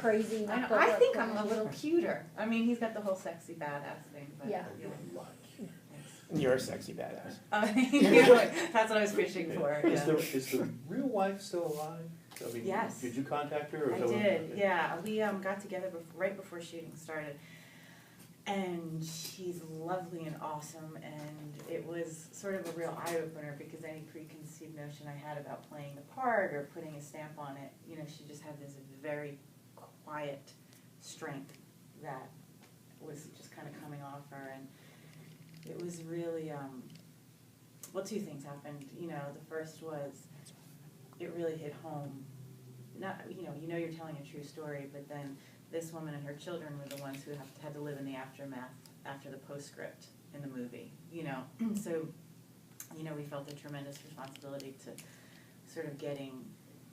crazy knuckle. I think I'm a little cuter. I mean, he's got the whole sexy badass thing. But, Yeah. You're a sexy badass. That's what I was fishing for. Is the real wife still alive? I mean, Yes. Did you contact her? Or I did, yeah. We got together right before shooting started. And she's lovely and awesome, and it was sort of a real eye-opener because any preconceived notion I had about playing the part or putting a stamp on it, you know, she just had this very quiet strength that was just kind of coming off her, and it was really, well, two things happened. You know, the first was it really hit home. Not, you know you're telling a true story, but then this woman and her children were the ones who had to live in the aftermath after the postscript in the movie, you know. So, you know, we felt a tremendous responsibility to sort of getting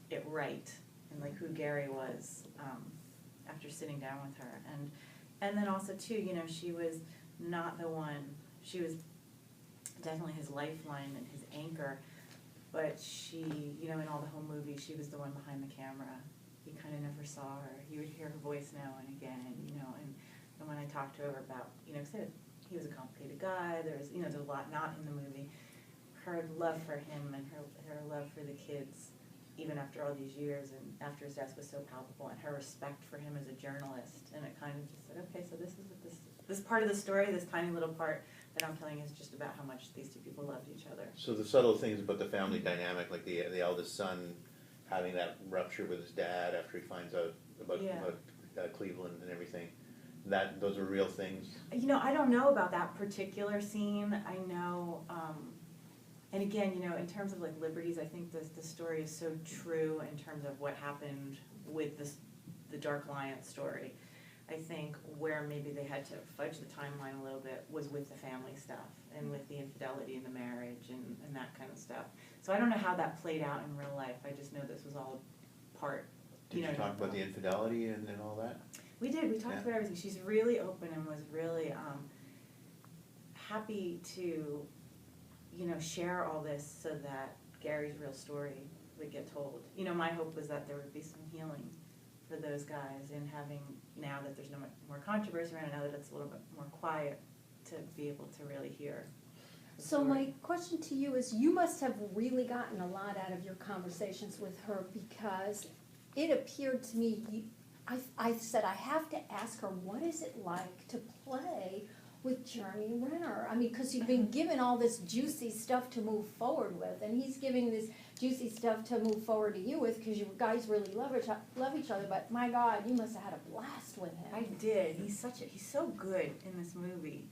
it right and like who Gary was after sitting down with her. And then also too, you know, she was not the one, she was definitely his lifeline and his anchor, but she, you know, in all the home movies, she was the one behind the camera. He kind of never saw her. He would hear her voice now and again, you know, and when I talked to her about, you know, said he was a complicated guy, there's a lot not in the movie, her love for him and her love for the kids, even after all these years and after his death, was so palpable, and her respect for him as a journalist, and it kind of just said, okay, so this is what this part of the story, this tiny little part that I'm telling is just about how much these two people loved each other. So the subtle things about the family dynamic, like the eldest son having that rupture with his dad after he finds out about Cleveland and everything, those are real things. You know, I don't know about that particular scene. I know, and again, you know, in terms of like liberties, I think the story is so true in terms of what happened with the Dark Alliance story. I think where maybe they had to fudge the timeline a little bit was with the family stuff and with the infidelity in the marriage and that kind of stuff. So I don't know how that played out in real life. I just know this was all part. Did you talk about the infidelity and all that? We did. We talked about everything. She's really open and was really happy to, you know, share all this so that Gary's real story would get told. You know, my hope was that there would be some healing for those guys in having, now that there's no more controversy around it, now that it's a little bit more quiet, to be able to really hear. So my question to you is, you must have really gotten a lot out of your conversations with her, because it appeared to me, I said I have to ask her, what is it like to play with Jeremy Renner? I mean, because you've been given all this juicy stuff to move forward with, and he's giving this juicy stuff to move forward to you with, because you guys really love each other. But my God, you must have had a blast with him. I did. He's so good in this movie.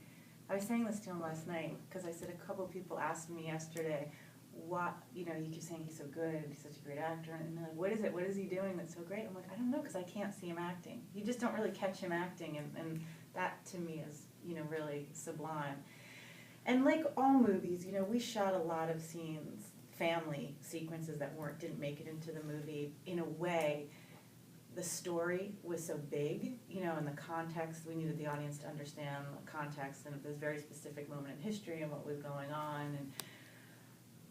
I was saying this to him last night because I said a couple of people asked me yesterday, what, you know, you keep saying he's so good, he's such a great actor, and they're like, what is it? What is he doing that's so great? I'm like, I don't know, because I can't see him acting. You just don't really catch him acting, and that to me is, you know, really sublime. And like all movies, you know, we shot a lot of scenes, family sequences that didn't make it into the movie. In a way, the story was so big, you know, and the context, we needed the audience to understand the context and this very specific moment in history and what was going on.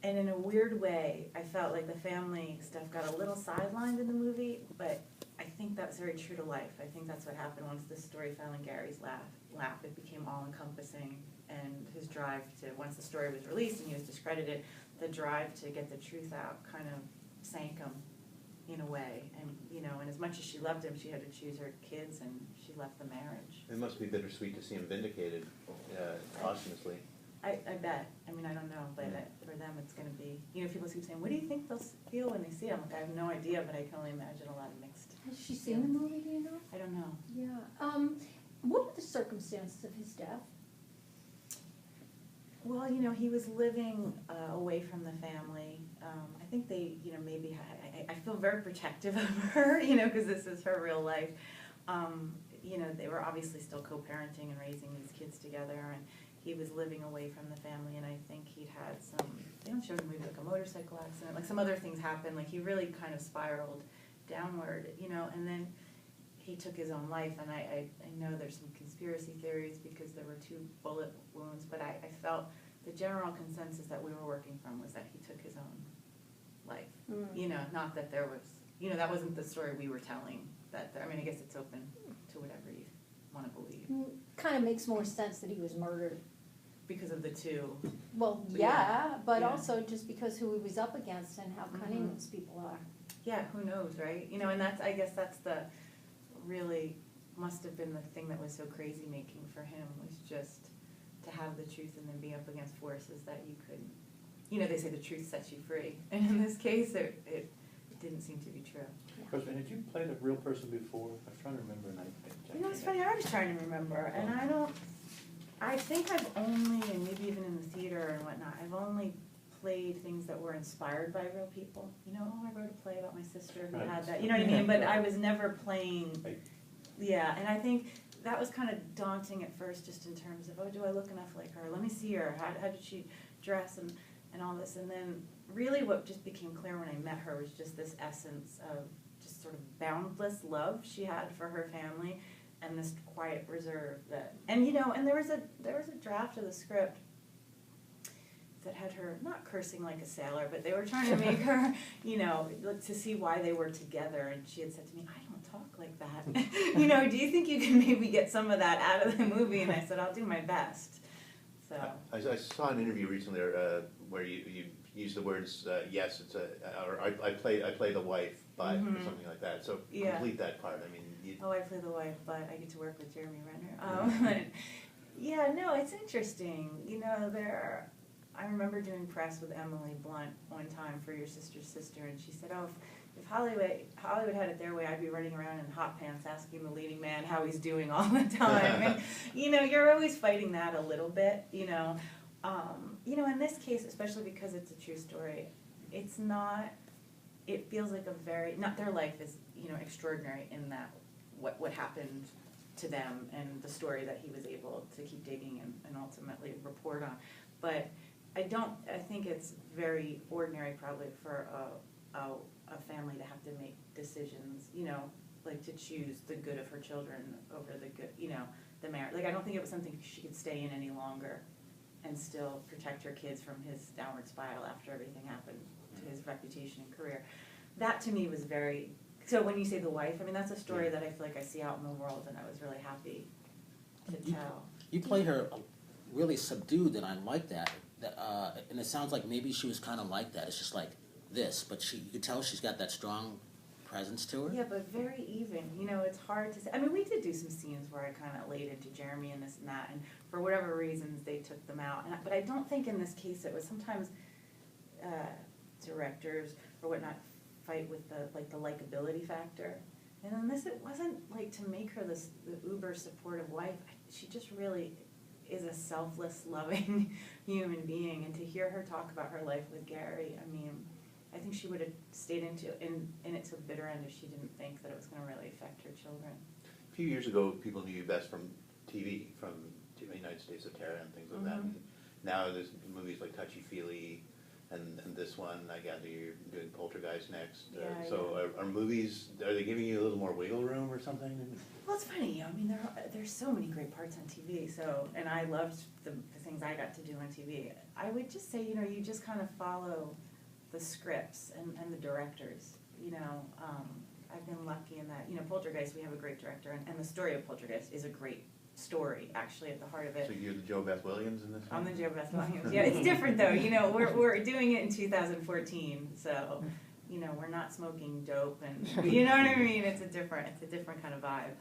And in a weird way, I felt like the family stuff got a little sidelined in the movie, but I think that's very true to life. I think that's what happened once this story fell in Gary's lap. It became all-encompassing, and his drive to, once the story was released and he was discredited, the drive to get the truth out kind of sank him in a way. And, you know, and as much as she loved him, she had to choose her kids, and she left the marriage. It must be bittersweet to see him vindicated posthumously. I bet. I mean, I don't know, but for them it's going to be, you know, people keep saying, what do you think they'll feel when they see it? I'm like, I have no idea, but I can only imagine a lot of mixed. Has she seen the movie, do you know? I don't know. Yeah. What were the circumstances of his death? Well, you know, he was living away from the family. I think they, you know, maybe, I feel very protective of her, you know, because this is her real life. You know, they were obviously still co-parenting and raising these kids together, and he was living away from the family, and I think he'd had some, they don't show him maybe like a motorcycle accident, like some other things happened, like he really kind of spiraled downward, you know, and then he took his own life, and I know there's some conspiracy theories because there were 2 bullet wounds, but I felt the general consensus that we were working from was that he took his own life. You know, not that there was, you know, that wasn't the story we were telling that, I mean, I guess it's open to whatever you want to believe. Kind of makes more sense that he was murdered. Because of the two. Well, Yeah. yeah, but Yeah. also just because who he was up against and how cunning Mhm. those people are. Yeah, who knows, right? You know, and that's, I guess that's the, really must have been the thing that was so crazy making for him, was just to have the truth and then be up against forces that you couldn't, you know, they say the truth sets you free. And in this case, it didn't seem to be true. Rosemary, had you played a real person before? I'm trying to remember, and You know, it's funny, I was trying to remember, and I think I've only, and maybe even in the theater and whatnot, I've only played things that were inspired by real people. You know, oh, I wrote a play about my sister who Right. had that, you know what I mean? But I Right. was never playing, Right. yeah, and I think that was kind of daunting at first, just in terms of, oh, do I look enough like her? Let me see her, how did she dress and all this? And then really what just became clear when I met her was just this essence of just sort of boundless love she had for her family, and this quiet reserve that, and you know, and there was a draft of the script that had her not cursing like a sailor, but they were trying to make her, you know, to see why they were together, and she had said to me, I don't talk like that. You know, do you think you can maybe get some of that out of the movie? And I said, I'll do my best. So. I saw an interview recently where you used the words, yes, it's or I play the wife, but, or something like that. So Yeah. complete that part. I mean, Oh, I play the wife, but I get to work with Jeremy Renner. Yeah, no, it's interesting. You know, I remember doing press with Emily Blunt one time for Your Sister's Sister, and she said, oh, if Hollywood had it their way, I'd be running around in hot pants asking the leading man how he's doing all the time. And, you know, you're always fighting that a little bit, you know. You know, in this case, especially because it's a true story, it's not, it feels like a very, not their life is, you know, extraordinary in that what happened to them and the story that he was able to keep digging and ultimately report on. But I think it's very ordinary probably for a family to have to make decisions, you know, like to choose the good of her children over the good, you know, the marriage. Like I don't think it was something she could stay in any longer and still protect her kids from his downward spiral after everything happened to his reputation and career. That to me was very, so when you say the wife, I mean, that's a story that I feel like I see out in the world, and I was really happy to tell. You play her really subdued, and I like that. And it sounds like maybe she was kind of like that. It's just like this, but you could tell she's got that strong presence to her. Yeah, but very even. You know, it's hard to say. I mean, we did do some scenes where I kind of laid into Jeremy and this and that, and for whatever reasons, they took them out. But I don't think in this case it was sometimes directors or whatnot fight with the likability factor. And in this, it wasn't like to make her the uber supportive wife. She just really is a selfless, loving human being. And to hear her talk about her life with Gary, I mean, I think she would have stayed in it to the bitter end if she didn't think that it was going to really affect her children. a few years ago, people knew you best from TV, from United States of Terror and things like that. And now there's movies like Touchy Feely, and this one, I gather you're doing Poltergeist next. Yeah, so are movies, are they giving you a little more wiggle room or something? Well, it's funny. I mean, there's so many great parts on TV. So, and I loved the things I got to do on TV. I would just say, you know, you just kind of follow the scripts and the directors. You know, I've been lucky in that. You know, Poltergeist, we have a great director, and the story of Poltergeist is a great story, actually, at the heart of it. So you're the Jo Beth Williams in this one? I'm the Jo Beth Williams. Yeah, it's different though. You know, we're doing it in 2014, so you know, we're not smoking dope, and you know what I mean. It's a different kind of vibe.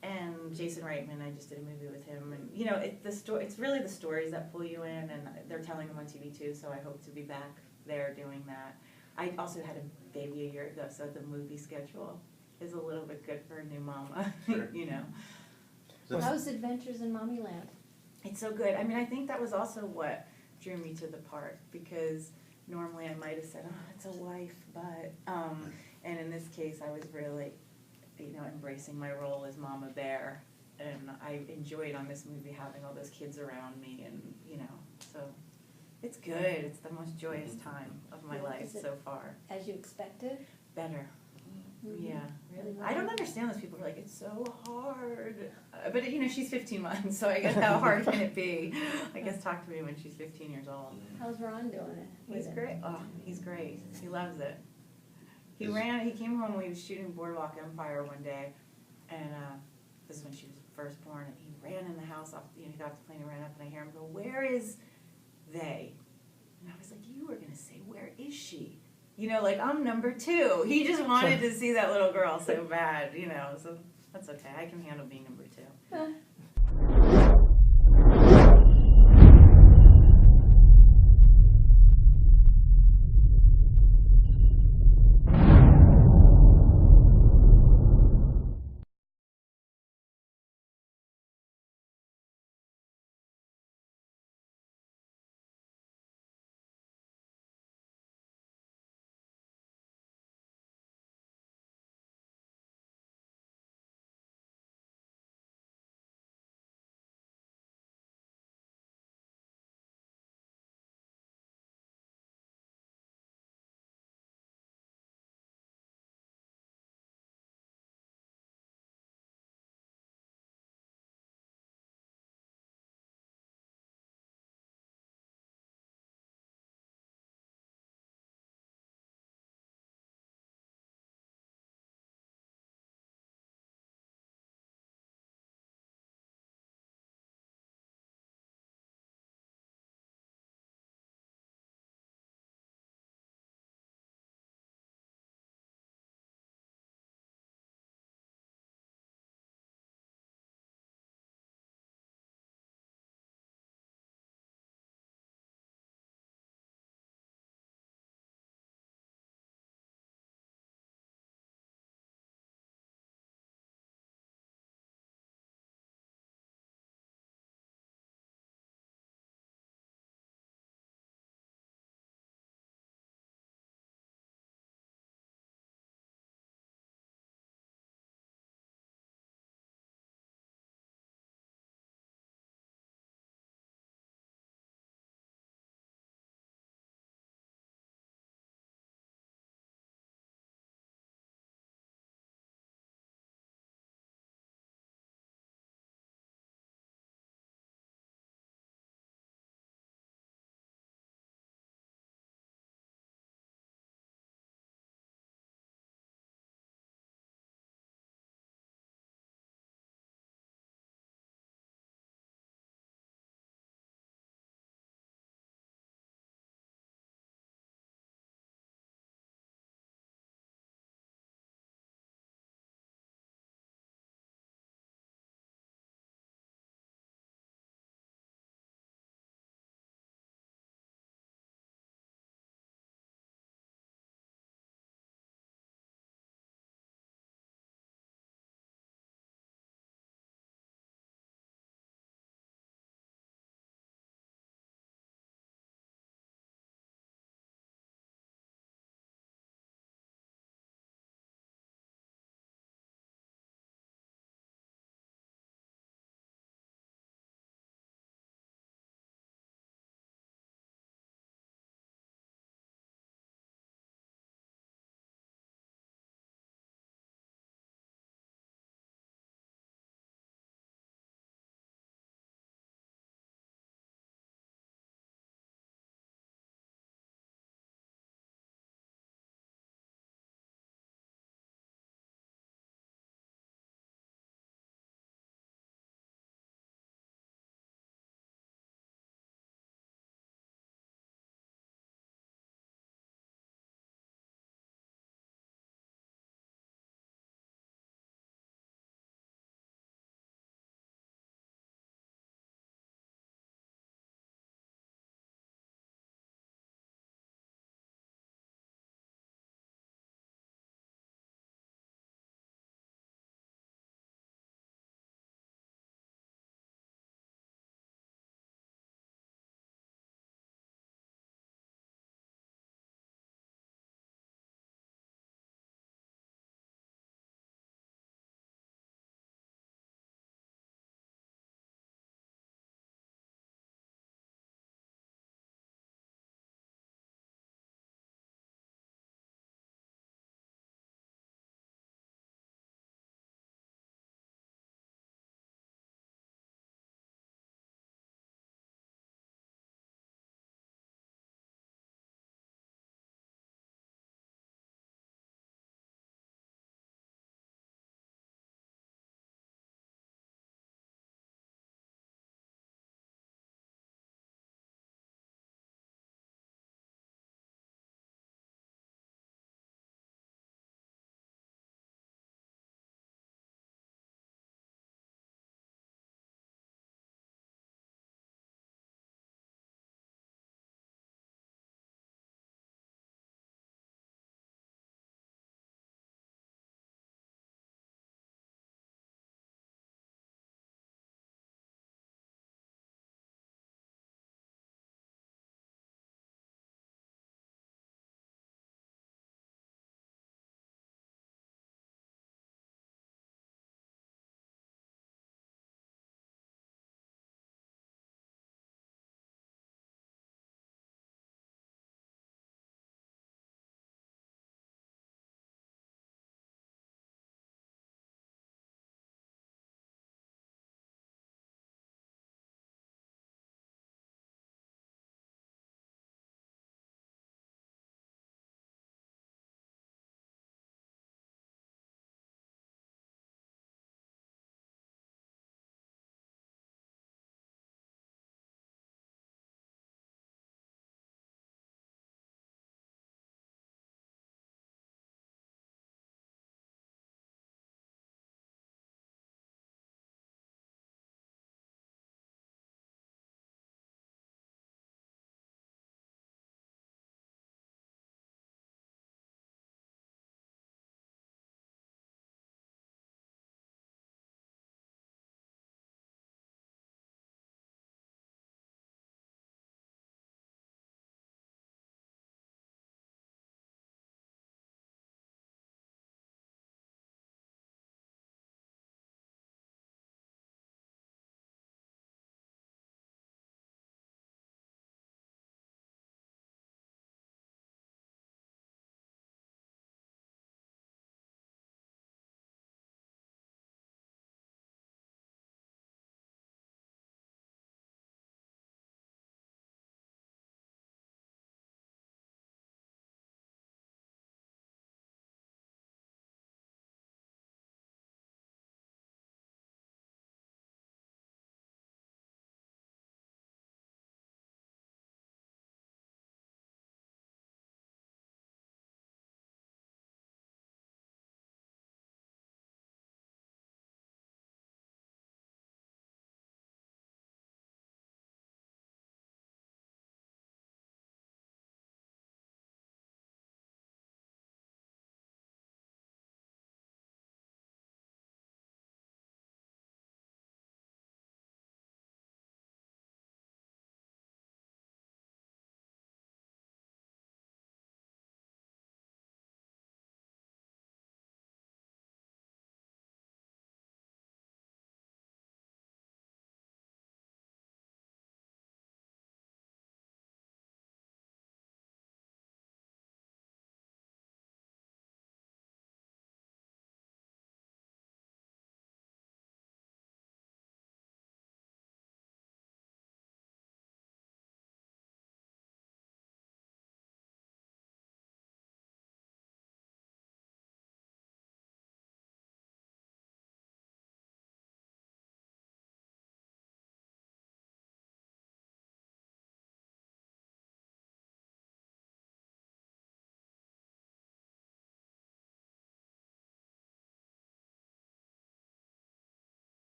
And Jason Reitman, I just did a movie with him, and you know, it's really the stories that pull you in, and they're telling them on TV too. So I hope to be back there doing that. I also had a baby a year ago, so the movie schedule is a little bit good for a new mama. Sure. You know. So- How's Adventures in Mommyland? It's so good. I mean, I think that was also what drew me to the part, because normally I might have said, oh, it's a wife, but, and in this case I was really, you know, embracing my role as Mama Bear, and I enjoyed on this movie having all those kids around me, and, you know, so it's good. It's the most joyous time of my life Is it so far. As you expected? Better. Mhm. Yeah, really. I don't understand those people who are like, it's so hard. But, you know, she's 15 months, so I guess how hard can it be? I guess talk to me when she's 15 years old. How's Ron doing it? He's great. Oh, he's great. He loves it. He came home when he was shooting Boardwalk Empire one day, and this is when she was first born, and he ran in the house off, he got off the plane and ran up, and I hear him go, "Where is they?" And I was like, you were gonna say, "Where is she?" Like, I'm number 2. He just wanted to see that little girl so bad, so that's okay. I can handle being number 2.